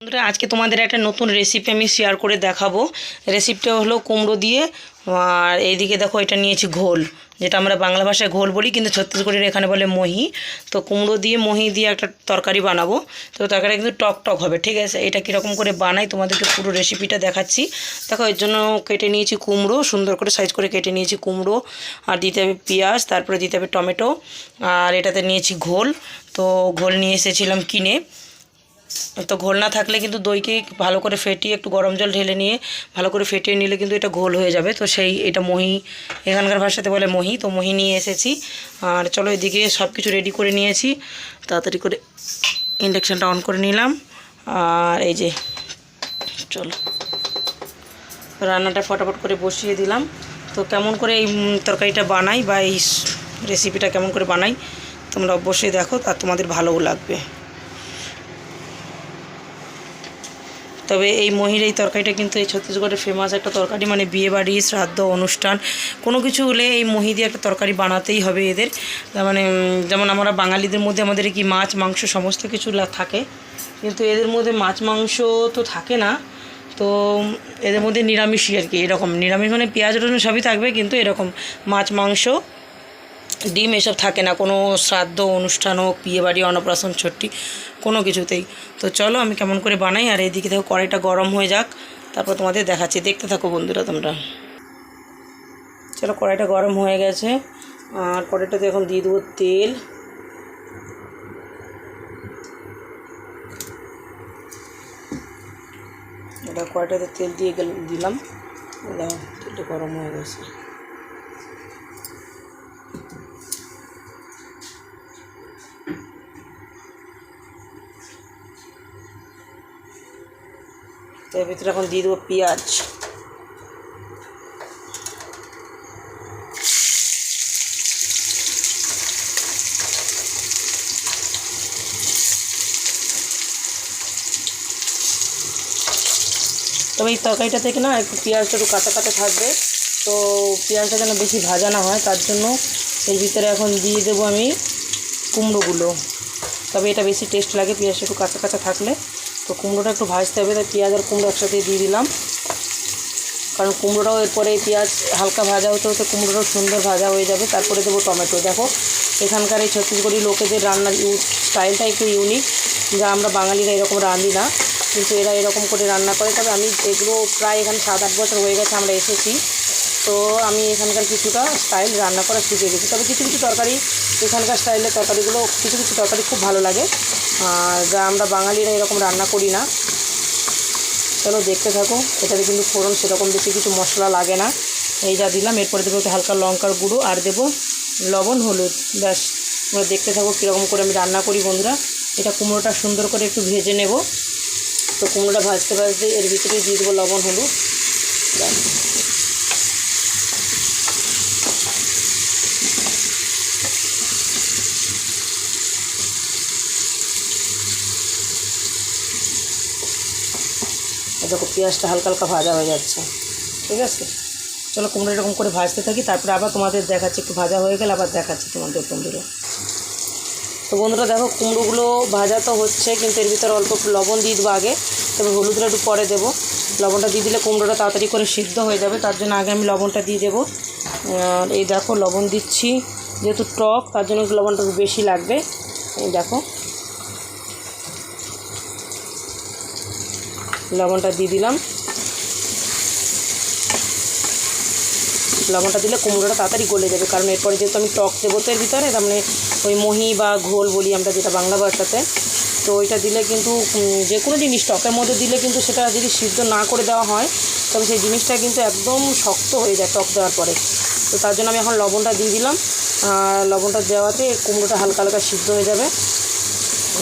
বন্ধুরা আজকে তোমাদের একটা নতুন রেসিপি আমি শেয়ার করে দেখাবো। রেসিপিটা হলো কুমড়ো দিয়ে, আর এইদিকে দেখো এটা নিয়েছি ঘোল, যেটা আমরা বাংলা ভাষায় ঘোল বলি, কিন্তু ছত্তিশগড়ের এখানে বলে মহি। তো কুমড়ো দিয়ে মহি দিয়ে একটা তরকারি বানাবো। তো তরকারিটা কিন্তু টক টক হবে, ঠিক আছে। এটা কীরকম করে বানাই তোমাদেরকে পুরো রেসিপিটা দেখাচ্ছি। দেখো এর জন্য কেটে নিয়েছি কুমড়ো, সুন্দর করে সাইজ করে কেটে নিয়েছি কুমড়ো। আর দিতে হবে পেঁয়াজ, তারপরে দিতে হবে টমেটো, আর এটাতে নিয়েছি ঘোল। তো ঘোল নিয়ে এসেছিলাম কিনে। তো ঘোল না থাকলে কিন্তু দইকে ভালো করে ফেটিয়ে একটু গরম জল ঢেলে নিয়ে ভালো করে ফেটিয়ে নিলে কিন্তু এটা ঘোল হয়ে যাবে। তো সেই এটা মহি, এখানকার ভাষাতে বলে মহি। তো মহি নিয়ে এসেছি। আর চলো এদিকে সব কিছু রেডি করে নিয়েছি, তাড়াতাড়ি করে ইন্ডাকশানটা অন করে নিলাম। আর এই যে চলো রান্নাটা ফটাফট করে বসিয়ে দিলাম। তো কেমন করে এই তরকারিটা বানাই বা এই রেসিপিটা কেমন করে বানাই তোমরা অবশ্যই দেখো, আর তোমাদের ভালোও লাগবে। তবে এই মহির এই তরকারিটা কিন্তু এই ছত্তিশগড়ের ফেমাস একটা তরকারি, মানে বিয়েবাড়ি, শ্রাদ্ধ, অনুষ্ঠান কোনো কিছু হলে এই মহি দিয়ে একটা তরকারি বানাতেই হবে এদের। মানে যেমন আমরা বাঙালিদের মধ্যে আমাদের কি মাছ মাংস সমস্ত কিছু থাকে, কিন্তু এদের মধ্যে মাছ মাংস তো থাকে না। তো এদের মধ্যে নিরামিষই আর কি, এরকম নিরামিষ মানে পেঁয়াজ রসুন সবই থাকবে, কিন্তু এরকম মাছ মাংস ডিম এসব থাকে না কোনো শ্রাদ্ধ অনুষ্ঠান হোক, বিয়েবাড়ি, অন্নপ্রাশন, ছুটি কোনো কিছুতেই। তো চলো আমি কেমন করে বানাই। আর এইদিকে দেখো কড়াইটা গরম হয়ে যাক, তারপর তোমাদের দেখাচ্ছি, দেখতে থাকো বন্ধুরা তোমরা। চলো কড়াইটা গরম হয়ে গেছে, আর কড়াইটাতে এখন দিয়ে দেবো তেল। এটা কড়াইটাতে তেল দিয়ে দিলাম, তেলটা গরম হয়ে গেছে। তো এর ভিতরে এখন দিয়ে দেবো পেঁয়াজ। তবে এই তরকারিটা থেকে না একটু পেঁয়াজটা একটু কাঁচা কাঁচা থাকবে, তো পেঁয়াজটা যেন বেশি ভাজা না হয়, তার জন্য এর ভিতরে এখন দিয়ে দেবো আমি কুমড়োগুলো। তবে এটা বেশি টেস্ট লাগে পেঁয়াজটা একটু কাঁচা কাঁচা থাকলে। তো কুমড়োটা একটু ভাজতে হবে, তাই পেঁয়াজ আর কুমড়ো একসাথে দিয়ে দিলাম, কারণ কুমড়োটাও এরপরে পেঁয়াজ হালকা ভাজা হতে হতে কুমড়োটাও সুন্দর ভাজা হয়ে যাবে। তারপরে দেবো টমেটো। দেখো এখানকার এই ছত্তিশগড়ি লোকেদের রান্নার স্টাইলটা একটু ইউনিক, যা আমরা বাঙালিরা এরকম রাঁধি না, কিন্তু এরা এরকম করে রান্না করে। তবে আমি এগুলো প্রায় এখানে 7-8 বছর হয়ে গেছে আমরা এসেছি, তো আমি এখানকার কিছুটা স্টাইল রান্না করা শিখে গেছি। তবে কিছু কিছু তরকারি এখানকার স্টাইলের তরকারিগুলো, কিছু কিছু তরকারি খুব ভালো লাগে, আর যা আমরা বাঙালিরা এরকম রান্না করি না। চলো দেখতে থাকো। এটাতে কিন্তু ফোড়ন সেরকম বেশি কিছু মশলা লাগে না, এই যা দিলাম। এরপরে দেবো একটু হালকা লঙ্কার গুঁড়ো, আর দেবো লবণ, হলুদ, ব্যাস। তোমরা দেখতে থাকো কীরকম করে আমি রান্না করি বন্ধুরা। এটা কুমড়োটা সুন্দর করে একটু ভেজে নেব। তো কুমড়োটা ভাজতে ভাজতে এর ভিতরে দিয়ে দেবো লবণ, হলুদ, ব্যাস। দেখো পেঁয়াজটা হালকা হালকা ভাজা হয়ে যাচ্ছে, ঠিক আছে। চলো কুমড়ো এরকম করে ভাজতে থাকি, তারপরে আবার তোমাদের দেখাচ্ছি, একটু ভাজা হয়ে গেলে আবার দেখাচ্ছি তোমাদের বন্ধুরা। তো বন্ধুরা দেখো কুমড়োগুলো ভাজা তো হচ্ছে, কিন্তু এর ভিতরে অল্প একটু লবণ দিয়ে দেবো আগে, তবে হলুদটা একটু পরে দেবো। লবণটা দিয়ে দিলে কুমড়োটা তাড়াতাড়ি করে সিদ্ধ হয়ে যাবে, তার জন্য আগে আমি লবণটা দিয়ে দেবো। আর এই দেখো লবণ দিচ্ছি, যেহেতু টক তার জন্য একটু লবণটা একটু বেশি লাগবে। এই দেখো লবণটা দিয়ে দিলাম। লবণটা দিলে কুমড়োটা তাড়াতাড়ি গলে যাবে, কারণ এরপরে যেহেতু আমি টক দেবো তো এর ভিতরে, তার মানে ওই মহি বা ঘোল বলি আমরা যেটা বাংলা ভাষাতে। তো ওইটা দিলে কিন্তু যে কোনো জিনিস টকের মধ্যে দিলে কিন্তু সেটা যদি সিদ্ধ না করে দেওয়া হয়, তবে সেই জিনিসটা কিন্তু একদম শক্ত হয়ে যায় টক দেওয়ার পরে। তো তার জন্য আমি এখন লবণটা দিয়ে দিলাম, আর লবণটা দেওয়াতে কুমড়োটা হালকা হালকা সিদ্ধ হয়ে যাবে।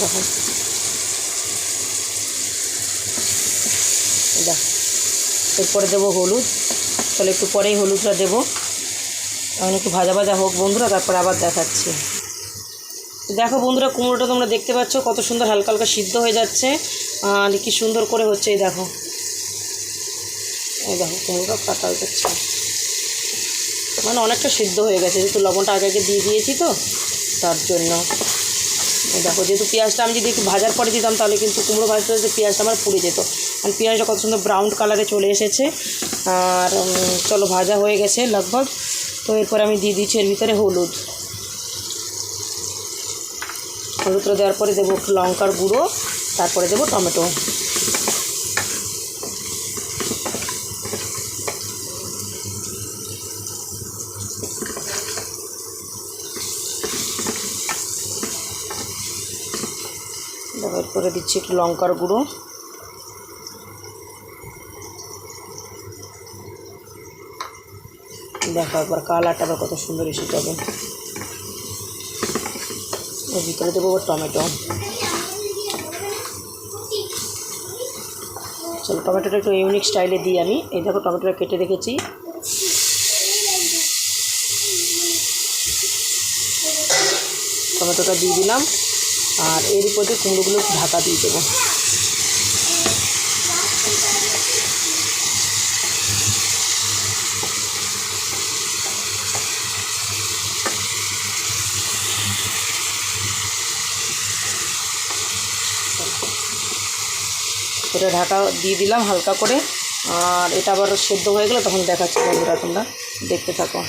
দেখুন দেখ, এরপরে দেবো হলুদ। তাহলে একটু পরেই হলুদটা দেবো, এখন একটু ভাজা ভাজা হোক বন্ধুরা, তারপরে আবার দেখাচ্ছি। দেখো বন্ধুরা কুমড়োটা তোমরা দেখতে পাচ্ছ কত সুন্দর হালকা হালকা সিদ্ধ হয়ে যাচ্ছে, আর কি সুন্দর করে হচ্ছে। এই দেখো কুমড়োটা কাটা হয়ে যাচ্ছে, মানে অনেকটা সিদ্ধ হয়ে গেছে, যেহেতু লবণটা আগে আগে দিয়ে দিয়েছি তো তার জন্য। দেখো যেহেতু পেঁয়াজটা আমি যদি একটু ভাজার পরে দিতাম তাহলে কিন্তু কুমড়ো ভাজতে যে পেঁয়াজটা আমার পুড়ে যেত। আর পেঁয়াজটা কত সুন্দর ব্রাউন কালারে চলে এসেছে। আর চলো ভাজা হয়ে গেছে লগভগ। তো এরপর আমি দিয়ে দিচ্ছি এর ভিতরে হলুদটা দেওয়ার পরে দেবো একটু লঙ্কার গুঁড়ো, তারপরে দেবো টমেটো। এরপরে দিচ্ছি একটু লঙ্কার গুঁড়ো, দেখো একবার কালারটা আবার কত সুন্দর এসে যাবে। এর ভিতরে দেবো টমেটো। চলো টমেটোটা একটু ইউনিক স্টাইলে দিই আমি। এই দেখো টমেটোটা কেটে রেখেছি। টমেটোটা দিয়ে দিলাম আর এর উপরে কুমড়োগুলো ঢাকা দিয়ে দেবো। এটা ঢাকা দিয়ে দিলাম হালকা করে। আর এটা আবার সেদ্ধ হয়ে গেলে তখন দেখাচ্ছি বন্ধুরা, তোমরা দেখতে থাকো।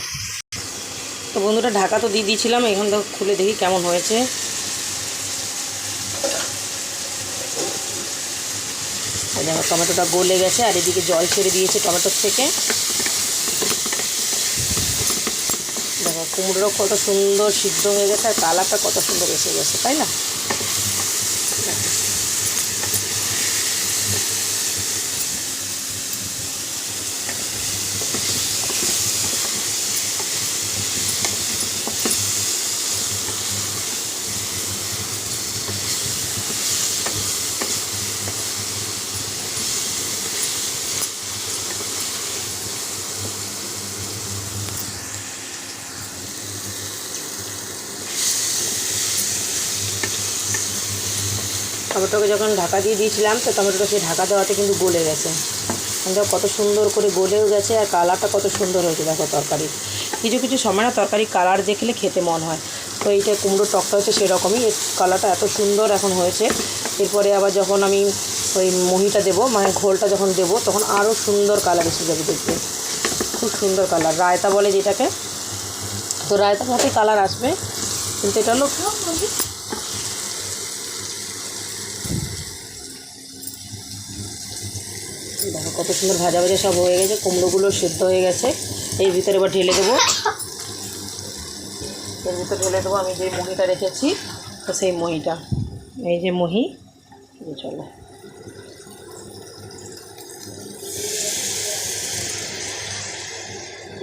তো বন্ধুরা ঢাকা তো দিয়ে দিয়েছিলাম, এখন তো খুলে দেখি কেমন হয়েছে। দেখো টমেটোটা গলে গেছে আর এদিকে জল ছেড়ে দিয়েছে টমেটোর থেকে। দেখো কুমড়োটাও কত সুন্দর সিদ্ধ হয়ে গেছে আর কালারটা কত সুন্দর এসে গেছে, তাই না? টমেটোকে যখন ঢাকা দিয়ে দিয়েছিলাম তো টমেটোটা সেই ঢাকা দেওয়াতে কিন্তু গলে গেছে। দেখো কত সুন্দর করে গলেও গেছে আর কালারটা কত সুন্দর হয়েছে। দেখো তরকারি কিছু কিছু সময় না তরকারি কালার দেখলে খেতে মন হয়। তো এইটা কুমড়োর টকটা হচ্ছে সেরকমই, এর কালারটা এত সুন্দর এখন হয়েছে। এরপরে আবার যখন আমি ওই মহিটা দেবো, মানে ঘোলটা যখন দেবো তখন আরও সুন্দর কালার এসে যাবে, দেখবে খুব সুন্দর কালার। রায়তা বলে যেটাকে, তো রায়তার মতোই কালার আসবে, কিন্তু এটা হলো দেখো কত সুন্দর ভাজা ভাজা সব হয়ে গেছে, কুমড়োগুলো সেদ্ধ হয়ে গেছে। এর ভিতরে এবার ঢেলে দেবো, আমি যে মহিটা রেখেছি তো সেই মহিটা, এই যে মহি। চলো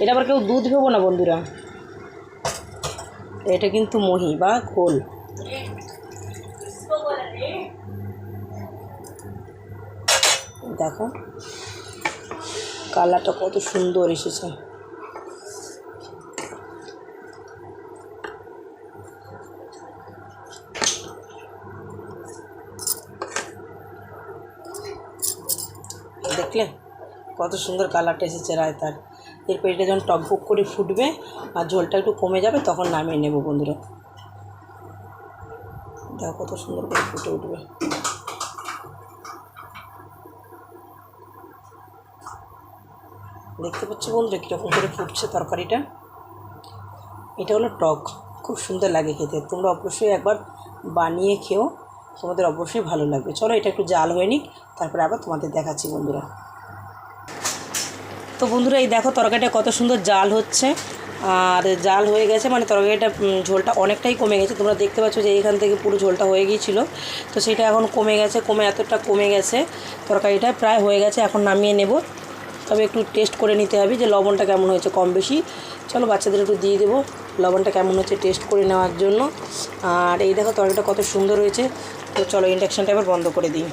এটা আবার কেউ দুধ ভেবো না বন্ধুরা, এটা কিন্তু মহি বা ঘোল। দেখো কালারটা কত সুন্দর এসেছে। দেখলে কত সুন্দর কালারটা এসেছে রায়তার। এরপর এটা যখন টকবক করে ফুটবে আর ঝোলটা একটু কমে যাবে তখন নামিয়ে নেব বন্ধুরা। দেখো কত সুন্দর করে ফুটে উঠবে। দেখতে পাচ্ছ বন্ধুরা কীরকম করে ফুটছে তরকারিটা। এটা হলো টক, খুব সুন্দর লাগে খেতে। তোমরা অবশ্যই একবার বানিয়ে খেও, তোমাদের অবশ্যই ভালো লাগবে। চলো এটা একটু জাল হয়ে নিক, তারপরে আবার তোমাদের দেখাচ্ছি বন্ধুরা। তো বন্ধুরা এই দেখো তরকারিটা কত সুন্দর জাল হচ্ছে, আর জাল হয়ে গেছে মানে তরকারিটা ঝোলটা অনেকটাই কমে গেছে। তোমরা দেখতে পাচ্ছ যে এইখান থেকে পুরো ঝোলটা হয়ে গিয়েছিল, তো সেটা এখন কমে গেছে, এতটা কমে গেছে তরকারিটা প্রায় হয়ে গেছে। এখন নামিয়ে নেব, তবে একটু টেস্ট করে নিতে হবে যে লবণটা কেমন হয়েছে কম বেশি। চলো বাচ্চাদের একটু দিয়ে দেবো লবণটা কেমন হচ্ছে টেস্ট করে নেওয়ার জন্য। আর এই দেখো তরকারিটা কত সুন্দর হয়েছে। তো চলো ইন্ডাকশানটা এবার বন্ধ করে দিই।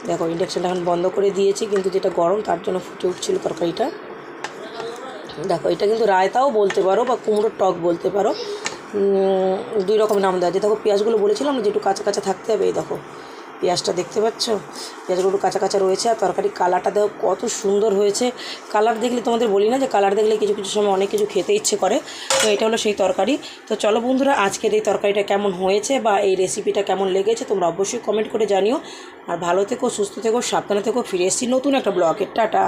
দেখো ইন্ডাকশানটা এখন বন্ধ করে দিয়েছি, কিন্তু যেটা গরম তার জন্য ফুটে উঠছিল তরকারিটা। দেখো এটা কিন্তু রায়তাও বলতে পারো বা কুমড়োর টক বলতে পারো, দুই রকম নাম দেওয়া আছে। দেখো পেঁয়াজগুলো বলেছিলাম যে একটু কাঁচা কাঁচা থাকতে হবে, এই দেখো পেঁয়াজটা দেখতে পাচ্ছ, পেঁয়াজগুলো একটু কাঁচা কাঁচা রয়েছে। আর তরকারি কালারটা দেখো কত সুন্দর হয়েছে। কালার দেখলে তোমাদের বলি না যে কালার দেখলে কিছু কিছু সময় অনেক কিছু খেতে ইচ্ছে করে। তো এটা হলো সেই তরকারি। তো চলো বন্ধুরা, আজকের এই তরকারিটা কেমন হয়েছে বা এই রেসিপিটা কেমন লেগেছে তোমরা অবশ্যই কমেন্ট করে জানিও। আর ভালো থেকো, সুস্থ থেকো, সাবধানে থেকো। ফিরে এসেছি নতুন একটা ব্লগে। টাটা।